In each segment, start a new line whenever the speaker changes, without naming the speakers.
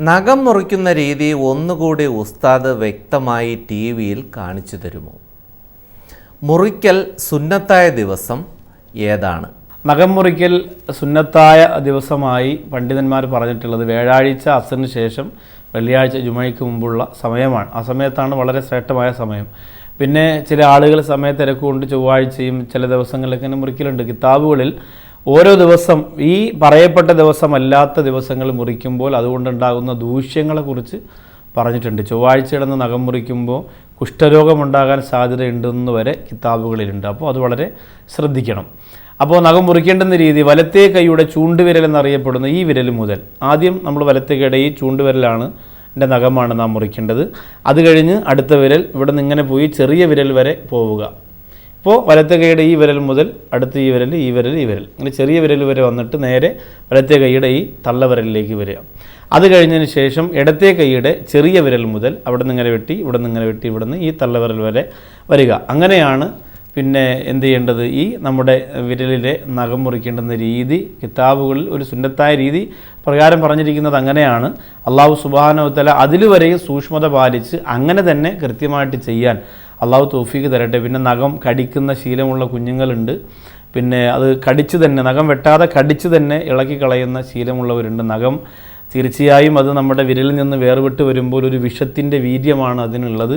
നഖം മുറിക്കുന്ന രീതി ഒന്നുകൂടി ഉസ്താദ് വ്യക്തമായി ടി വിയിൽ കാണിച്ചു തരുമോ? മുറിക്കൽ സുന്നത്തായ ദിവസം ഏതാണ്?
നഖം മുറിക്കൽ സുന്നത്തായ ദിവസമായി പണ്ഡിതന്മാർ പറഞ്ഞിട്ടുള്ളത് വ്യാഴാഴ്ച അസറിന് ശേഷം വെള്ളിയാഴ്ച ജുമയ്ക്ക് മുമ്പുള്ള സമയമാണ്. ആ സമയത്താണ് വളരെ ശ്രേഷ്ഠമായ സമയം. പിന്നെ ചില ആളുകൾ സമയത്തിരക്കുകൊണ്ട് ചൊവ്വാഴ്ചയും ചില ദിവസങ്ങളിലൊക്കെ തന്നെ മുറിക്കലുണ്ട്. കിതാബുകളിൽ ഓരോ ദിവസം ഈ പറയപ്പെട്ട ദിവസമല്ലാത്ത ദിവസങ്ങൾ മുറിക്കുമ്പോൾ അതുകൊണ്ടുണ്ടാകുന്ന ദൂഷ്യങ്ങളെക്കുറിച്ച് പറഞ്ഞിട്ടുണ്ട്. ചൊവ്വാഴ്ച കിടന്ന് നഖം മുറിക്കുമ്പോൾ കുഷ്ഠരോഗമുണ്ടാകാൻ സാധ്യതയുണ്ടെന്ന് വരെ കിതാബുകളിലുണ്ട്. അപ്പോൾ അത് വളരെ ശ്രദ്ധിക്കണം. അപ്പോൾ നഖം മുറിക്കേണ്ടുന്ന രീതി വലത്തേ കൈയുടെ ചൂണ്ടുവിരൽ എന്നറിയപ്പെടുന്ന ഈ വിരൽ മുതൽ ആദ്യം നമ്മൾ വലത്തേ കൈയുടെ ഈ ചൂണ്ടുവിരലാണ് എൻ്റെ നഖമാണ് നാം മുറിക്കേണ്ടത്. അത് കഴിഞ്ഞ് അടുത്ത വിരൽ ഇവിടെ നിന്ന് ഇങ്ങനെ പോയി ചെറിയ വിരൽ വരെ പോവുക. ഇപ്പോൾ വലത്തെ കൈയുടെ ഈ വിരൽ മുതൽ അടുത്ത ഈ വിരൽ ഇങ്ങനെ ചെറിയ വിരൽ വരെ വന്നിട്ട് നേരെ വലത്തെ കൈയുടെ ഈ തള്ളവിരലിലേക്ക് വരിക. അത് കഴിഞ്ഞതിന് ശേഷം ഇടത്തെ കൈയുടെ ചെറിയ വിരൽ മുതൽ അവിടെ നിന്ന് ഇങ്ങനെ വെട്ടി ഇവിടെ നിന്ന് ഈ തള്ളവിരൽ വരെ വരിക. അങ്ങനെയാണ് പിന്നെ എന്ത് ചെയ്യേണ്ടത്, ഈ നമ്മുടെ വിരലിലെ നഖം മുറിക്കേണ്ടുന്ന രീതി കിതാബുകളിൽ ഒരു സുന്നത്തായ രീതി പ്രകാരം പറഞ്ഞിരിക്കുന്നത് അങ്ങനെയാണ്. അള്ളാഹു സുബ്ഹാനഹു വ തആല അതിലുവരെയും സൂക്ഷ്മത പാലിച്ച് അങ്ങനെ തന്നെ കൃത്യമായിട്ട് ചെയ്യാൻ അള്ളാഹു തൗഫീക്ക് തരട്ടെ. പിന്നെ നഖം കടിക്കുന്ന ശീലമുള്ള കുഞ്ഞുങ്ങളുണ്ട്. പിന്നെ അത് കടിച്ചു തന്നെ നഖം വെട്ടാതെ കടിച്ചു തന്നെ ഇളക്കി കളയുന്ന ശീലമുള്ളവരുണ്ട്. നഖം തീർച്ചയായും അത് നമ്മുടെ വിരലിൽ നിന്ന് വേർവിട്ട് വരുമ്പോൾ ഒരു വിഷത്തിൻ്റെ വീര്യമാണ് അതിനുള്ളത്.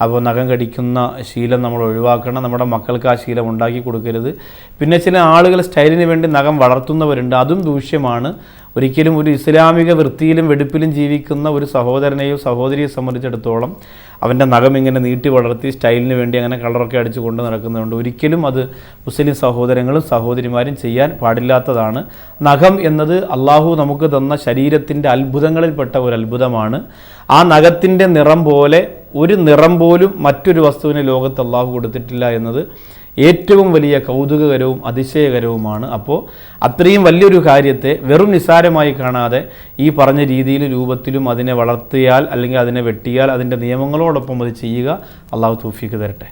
അപ്പോൾ നഖം കടിക്കുന്ന ശീലം നമ്മൾ ഒഴിവാക്കണം. നമ്മുടെ മക്കൾക്ക് ആ ശീലം ഉണ്ടാക്കി കൊടുക്കരുത്. പിന്നെ ചില ആളുകൾ സ്റ്റൈലിന് വേണ്ടി നഖം വളർത്തുന്നവരുണ്ട്. അതും ദൂഷ്യമാണ്. ഒരിക്കലും ഒരു ഇസ്ലാമിക വൃത്തിയിലും വെടുപ്പിലും ജീവിക്കുന്ന ഒരു സഹോദരനെയോ സഹോദരിയെ സംബന്ധിച്ചിടത്തോളം അവൻ്റെ നഖം ഇങ്ങനെ നീട്ടി വളർത്തി സ്റ്റൈലിന് വേണ്ടി അങ്ങനെ കളറൊക്കെ അടിച്ചു കൊണ്ട് നടക്കുന്നുണ്ട്. ഒരിക്കലും അത് മുസ്ലിം സഹോദരങ്ങളും സഹോദരിമാരും ചെയ്യാൻ പാടില്ലാത്തതാണ്. നഖം എന്നത് അള്ളാഹു നമുക്ക് തന്ന ശരീരത്തിൻ്റെ അത്ഭുതങ്ങളിൽപ്പെട്ട ഒരു അത്ഭുതമാണ്. ആ നഖത്തിൻ്റെ നിറം പോലെ ഒരു നിറം പോലും മറ്റൊരു വസ്തുവിന് ലോകത്ത് അള്ളാഹു കൊടുത്തിട്ടില്ല എന്നത് ഏറ്റവും വലിയ കൗതുകകരവും അതിശയകരവുമാണ്. അപ്പോൾ അത്രയും വലിയൊരു കാര്യത്തെ വെറും നിസ്സാരമായി കാണാതെ ഈ പറഞ്ഞ രീതിയിലും രൂപത്തിലും അതിനെ വളർത്തിയാൽ അല്ലെങ്കിൽ അതിനെ വെട്ടിയാൽ അതിൻ്റെ നിയമങ്ങളോടൊപ്പം അത് ചെയ്യുക. അള്ളാഹു തൗഫീക്ക് തരട്ടെ.